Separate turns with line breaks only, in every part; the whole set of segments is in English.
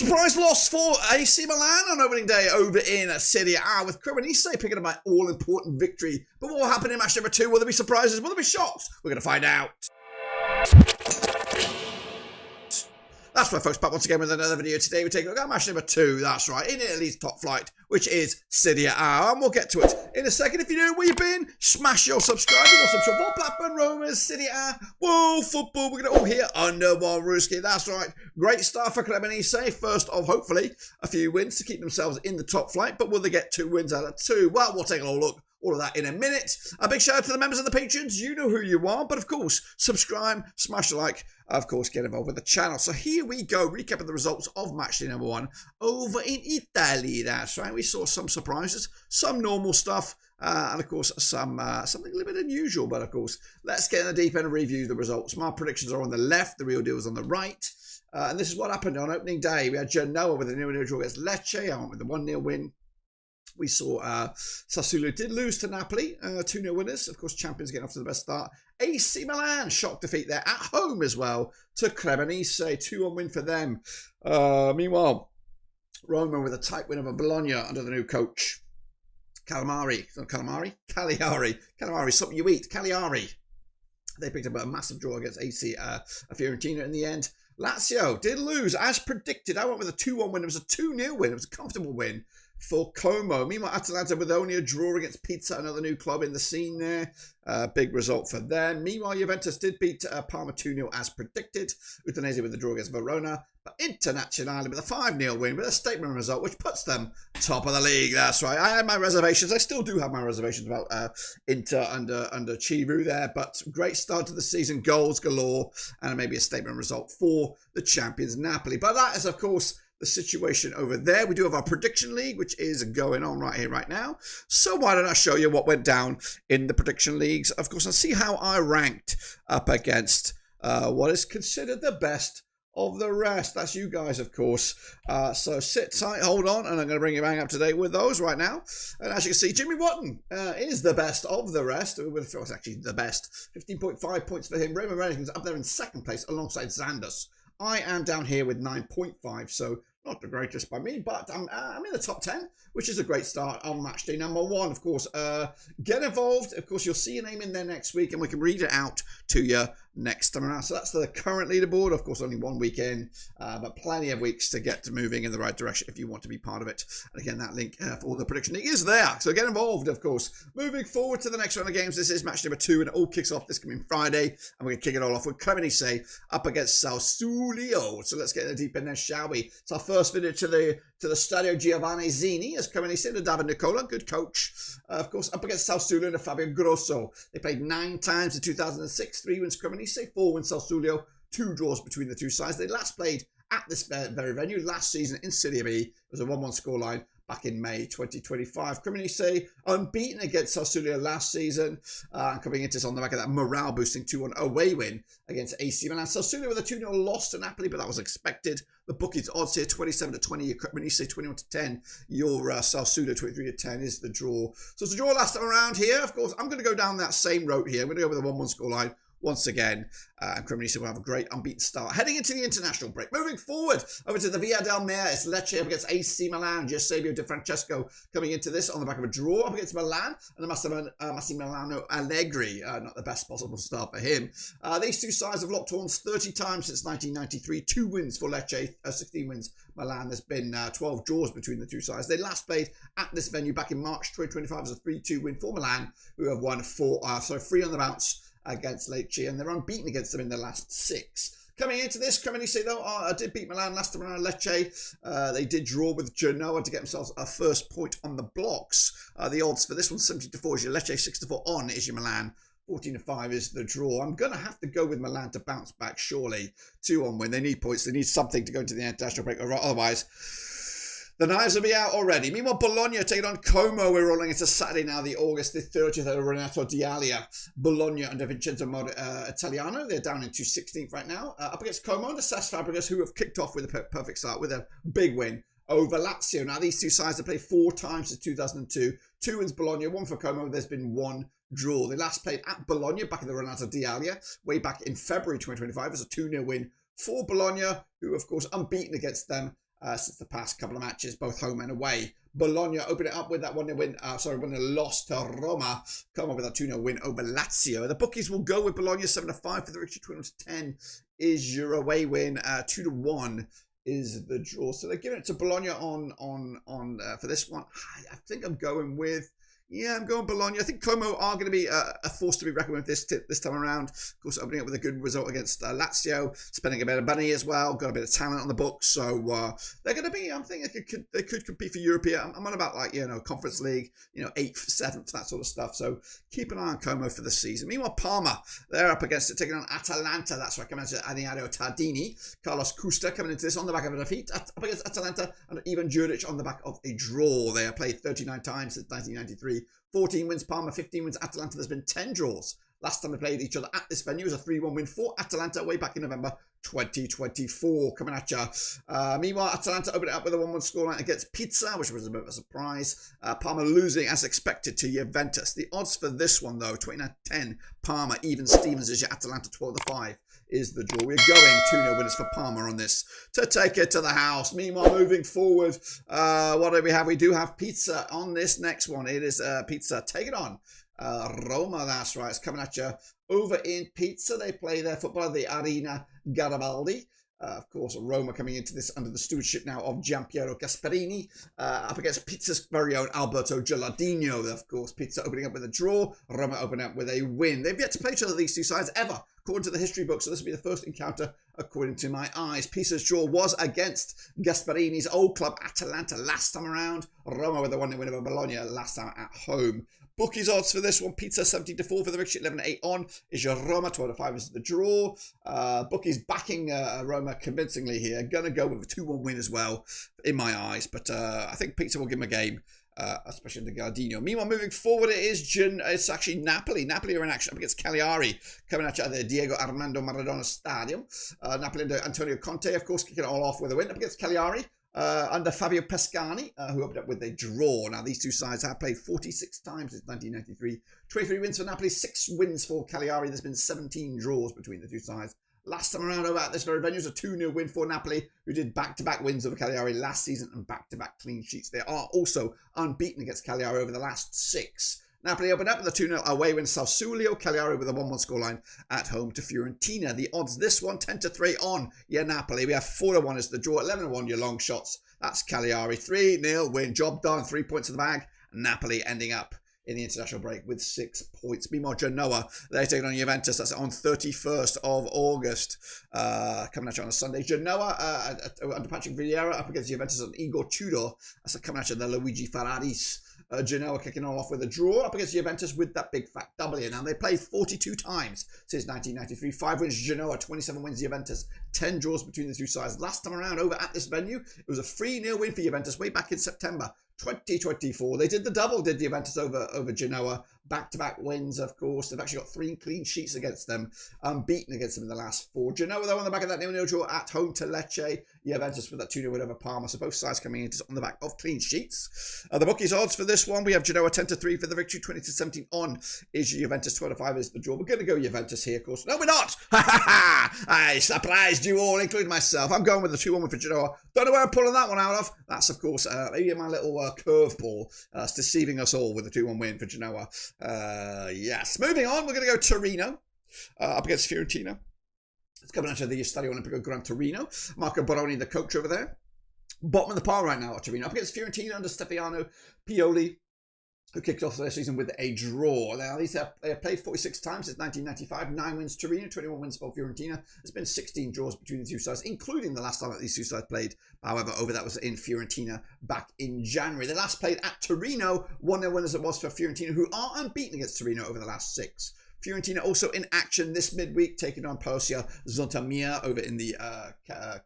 Surprise loss for AC Milan on opening day over in Serie A, with Cremonese picking up an all-important victory. But what will happen in match number 2? Will there be surprises? Will there be shocks? We're going to find out. That's right, folks, back once again with another video. Today we take a look at match number 2, that's right, in Italy's top flight, which is Serie A, and we'll get to it in a second. If you know where you've been, smash your subscribe, or subscribe for Blackburn Rovers, Serie A, whoa, football, we're going to all hear under one Ruski, that's right. Great start for Cremonese, first of hopefully a few wins to keep themselves in the top flight, but will they get 2 wins out of 2? Well, we'll take a look. All of that in a minute. A big shout out to the members and the patrons. You know who you are. But of course, subscribe, smash a like. Of course, get involved with the channel. So here we go. Recapping the results of match day number 1 over in Italy. That's right. We saw some surprises, some normal stuff, and of course, something a little bit unusual. But of course, let's get in the deep end and review the results. My predictions are on the left. The real deal is on the right. And this is what happened on opening day. We had Genoa with a 0-0 draw against Lecce. I went with the 1-0 win. We saw Sassuolo did lose to Napoli, 2-0 winners. Of course, champions getting off to the best start. AC Milan, shock defeat there at home as well to Cremonese, 2-1 win for them. Meanwhile, Roma with a tight win over Bologna under the new coach. Cagliari, something you eat. Cagliari. They picked up a massive draw against AC Fiorentina in the end. Lazio did lose, as predicted. I went with a 2-1 win. It was a 2-0 win. It was a comfortable win for Como. Meanwhile, Atalanta with only a draw against Pisa, another new club in the scene there. Big result for them. Meanwhile, Juventus did beat Parma 2-0 as predicted. Udinese with the draw against Verona. But Inter and Napoli with a 5-0 win with a statement result, which puts them top of the league. That's right. I had my reservations. I still do have my reservations about Inter under Chivu there. But great start to the season. Goals galore. And maybe a statement result for the champions Napoli. But that is, of course, the situation over there. We do have our prediction league, which is going on right here, right now. So why don't I show you what went down in the prediction leagues, of course, and see how I ranked up against what is considered the best of the rest. That's you guys, of course. So sit tight, hold on, and I'm going to bring you bang up to date with those right now. And as you can see, Jimmy Watton is the best of the rest. It was actually the best. 15.5 points for him. Raymond Rennington's up there in second place alongside Zandus. I am down here with 9.5, so not the greatest by me, but I'm in the top 10, which is a great start on match day number 1. Of course, get involved. Of course, you'll see your name in there next week, and we can read it out to you next time around. So that's the current leaderboard. Of course, only 1 week in, but plenty of weeks to get to moving in the right direction if you want to be part of it. And again, that link for all the prediction league is there. So get involved, of course. Moving forward to the next round of games, this is match number 2, and it all kicks off this coming Friday. And we're going to kick it all off with Cremonese up against Sassuolo. So let's get in the deep end then, shall we? It's our first visit to the Stadio Giovanni Zini as Cremonese to David Nicola, good coach. Of course, up against Sassuolo and Fabio Grosso. They played 9 times in 2006, 3 wins Cremonese, 4 wins Sassuolo, 2 draws between the two sides. They last played at this very venue last season in Serie B. It was a 1-1 scoreline back in May 2025. Cremonese unbeaten against Sassuolo last season, coming into this on the back of that morale-boosting 2-1 away win against AC Milan. Sassuolo with a 2-0 loss to Napoli, but that was expected. The bookies odds here 27-20. Cremonese 21-10. Your Sassuolo 23-10 is the draw. So it's a draw last time around here. Of course, I'm going to go down that same route here. I'm going to go with a 1-1 scoreline once again, and Cremonese will have a great unbeaten start. Heading into the international break. Moving forward over to the Via del Mare, it's Lecce up against AC Milan. Giuseppe Di Francesco coming into this on the back of a draw up against Milan, and Massimiliano Allegri. Not the best possible start for him. These two sides have locked horns 30 times since 1993. 2 wins for Lecce, 16 wins Milan. There's been 12 draws between the two sides. They last played at this venue back in March 2025 as a 3-2 win for Milan, who have won 3 on the bounce against Lecce, and they're unbeaten against them in the last 6. Coming into this, Cremonese though did beat Milan last time around. Lecce, they did draw with Genoa to get themselves a first point on the blocks. The odds for this one 70-4 is your Lecce, 6-4 on is your Milan. 14-5 is the draw. I'm going to have to go with Milan to bounce back, surely. 2-1 win. They need points. They need something to go into the international break. Otherwise, the knives will be out already. Meanwhile, Bologna taking on Como. We're rolling into Saturday now, the August the 30th at Renato D'Alia. Bologna under Vincenzo Italiano. They're down into 16th right now. Up against Como and the Cesc Fabregas, who have kicked off with a perfect start with a big win over Lazio. Now, these two sides have played 4 times since 2002. 2 wins Bologna, 1 for Como. There's been 1 draw. They last played at Bologna back in the Renato D'Alia way back in February 2025 as a 2-0 win for Bologna, who, of course, unbeaten against them since the past couple of matches, both home and away. Bologna opened it up with that 1-0 win. When they lost to Roma. Come on with a 2-0 win over Lazio. The bookies will go with Bologna 7-5 for the victory. 21-10 is your away win. 2-1 is the draw. So they're giving it to Bologna on for this one. I think I'm going with. Yeah, I'm going Bologna. I think Como are going to be a force to be reckoned with this time around. Of course, opening up with a good result against Lazio, spending a bit of money as well, got a bit of talent on the books. So they're going to be, I'm thinking they could compete for Europe here. I'm on about Conference League, 8th, 7th, that sort of stuff. So keep an eye on Como for the season. Meanwhile, Parma, they're up against it, taking on Atalanta. That's right, coming into Aniario Tardini. Carlos Custa coming into this on the back of a defeat up against Atalanta, and Ivan Juric on the back of a draw. They have played 39 times since 1993. 14 wins Parma, 15 wins Atalanta. There's been 10 draws. Last time they played each other at this venue was a 3-1 win for Atalanta way back in November 2024. Coming at you. Meanwhile, Atalanta opened it up with a 1-1 scoreline against Pisa, which was a bit of a surprise. Parma losing as expected to Juventus. The odds for this one, though, 29-10. Parma, even Stevens is your Atalanta 12-5 is the draw. We're going 2-0 winners for Parma on this to take it to the house. Meanwhile, moving forward, what do we have? We do have Pisa on this next one. It is Pisa. Take it on. Roma, that's right. It's coming at you over in Pisa. They play their football at the Arena Garibaldi. Of course, Roma coming into this under the stewardship now of Giampiero Gasperini, up against Pizza's very own Alberto Gilardino. Of course, Pizza opening up with a draw, Roma opening up with a win. They've yet to play each other, these two sides, ever, according to the history book, so this will be the first encounter, according to my eyes. Pizza's draw was against Gasperini's old club, Atalanta, last time around. Roma with a 1-0 win over Bologna last time at home. Bookies odds for this one, Pizza 17-4 for the victory, 11-8 on is your Roma, 12-5 is the draw. Bookies backing Roma convincingly here. Gonna go with a 2-1 win as well, in my eyes, but I think Pizza will give him a game, especially the Gardino. Meanwhile, moving forward, it's actually Napoli. Napoli are in action up against Cagliari, coming at you at the Diego Armando Maradona Stadium. Napoli under Antonio Conte, of course, kicking it all off with a win up against Cagliari. Under Fabio Pescani, who opened up with a draw. Now, these two sides have played 46 times since 1993. 23 wins for Napoli, 6 wins for Cagliari. There's been 17 draws between the two sides. Last time around over at this very venue was a 2-0 win for Napoli, who did back-to-back wins over Cagliari last season and back-to-back clean sheets. They are also unbeaten against Cagliari over the last 6. Napoli opened up with a 2-0 away win. Sassuolo, Cagliari with a 1-1 scoreline at home to Fiorentina. The odds this one, 10-3 on your Napoli. We have 4-1 as the draw, 11-1 your long shots. That's Cagliari. 3-0 win. Job done. 3 points in the bag. Napoli ending up in the international break with 6 points. Meanwhile, Genoa, they're taking on Juventus. That's on 31st of August. Coming at you on a Sunday. Genoa, under Patrick Vieira, up against Juventus and Igor Tudor. That's coming at you, the Luigi Ferraris. Genoa kicking off with a draw up against Juventus with that big fat W. Now, they played 42 times since 1993. 5 wins Genoa, 27 wins Juventus. 10 draws between the two sides. Last time around over at this venue, it was a 3-0 win for Juventus way back in September 2024. They did the double, did Juventus over Genoa. Back-to-back wins, of course. They've actually got 3 clean sheets against them. Unbeaten against them in the last 4. Genoa, though, on the back of that 0-0 draw at home to Lecce. Juventus with that 2-0 win over Parma. So both sides coming in on the back of clean sheets. The bookies odds for this one, we have Genoa 10-3 for the victory. 20-17 on is Juventus. 12-5 is the draw. We're going to go Juventus here, of course. No, we're not! Ha ha ha! I surprised you all, including myself. I'm going with the 2-1 win for Genoa. Don't know where I'm pulling that one out of. That's, of course, maybe my little curveball. It's deceiving us all with a 2-1 win for Genoa. Yes. Moving on, we're going to go Torino up against Fiorentina. It's coming out of the Stadio Olimpico Gran Torino. Marco Baroni, the coach over there. Bottom of the pile right now at Torino. Up against Fiorentina under Stefano Pioli, who kicked off their season with a draw. Now, they have played 46 times since 1995. 9 wins Torino, 21 wins for Fiorentina. There's been 16 draws between the two sides, including the last time that these two sides played. However, over that was in Fiorentina back in January. They last played at Torino, 1-0 win as it was for Fiorentina, who are unbeaten against Torino over the last 6. Fiorentina also in action this midweek, taking on Borussia Zontamia over in the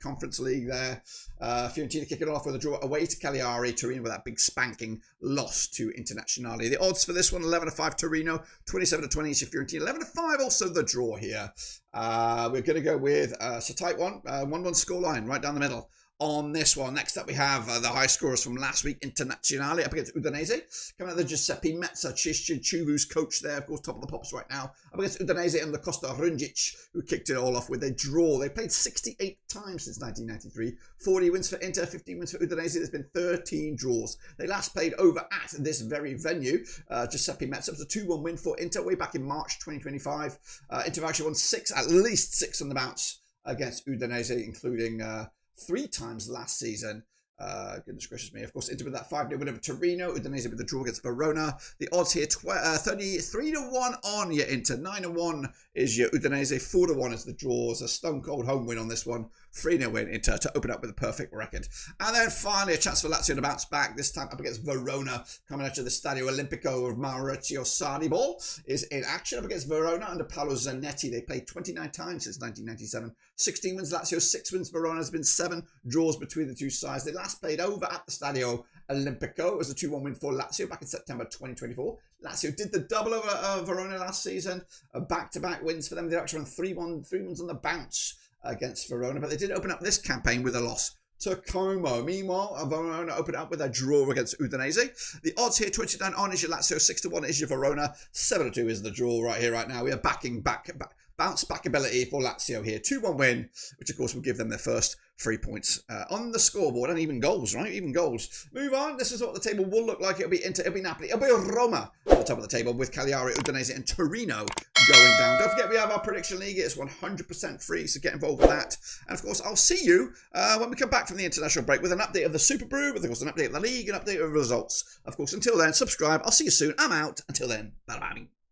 Conference League there. Fiorentina kicking off with a draw away to Cagliari. Torino with that big spanking loss to Internazionale. The odds for this one, 11-5 Torino, 27-20 to Fiorentina, 11-5 also the draw here. We're going to go with it's a tight one, 1-1 scoreline right down the middle. on this one. Next up, we have the high scorers from last week, Internazionale up against Udinese. Coming out of Giuseppe Meazza, Chivu's coach there, of course, top of the pops right now, up against Udinese and the Costa Rungic, who kicked it all off with a draw. They played 68 times since 1993. 40 wins for Inter, 15 wins for Udinese. There's been 13 draws. They last played over at this very venue. Giuseppe Meazza was a 2-1 win for Inter way back in March 2025. Inter actually won at least six on the bounce against Udinese, including 3 times last season. Goodness gracious me. Of course, Inter with that 5-0 win over Torino. Udinese with the draw against Verona. The odds here, 33-1 on your Inter. 9-1 is your Udinese. 4-1 is the draws. A stone cold home win on this one. 3-0 win Inter to open up with a perfect record. And then finally a chance for Lazio to bounce back, this time up against Verona, coming out of the Stadio Olimpico of Maurizio Sarri. Ball is in action up against Verona under Paolo Zanetti. They played 29 times since 1997. 16 wins Lazio, 6 wins Verona. There's been 7 draws between the two sides. They last played over at the Stadio Olimpico. It was a 2-1 win for Lazio back in September 2024. Lazio did the double over Verona last season. Back-to-back wins for them. They actually won 3 wins on the bounce against Verona, but they did open up this campaign with a loss to Como. Meanwhile, Verona opened up with a draw against Udinese. The odds here, 29 on is your Lazio, 6-1 is your Verona, 7-2 is the draw right here, right now. We are backing bounce back ability for Lazio here. 2-1 win, which of course will give them their first 3 points on the scoreboard, and even goals, right? Even goals. Move on. This is what the table will look like. It'll be Inter, it'll be Napoli, it'll be Roma at the top of the table with Cagliari, Udinese, and Torino going down. Don't forget we have our prediction league. It's 100% free, so get involved with that. And of course, I'll see you when we come back from the international break with an update of the Super Brew, with of course an update of the league, an update of results. Of course, until then, subscribe. I'll see you soon. I'm out. Until then, bye bye.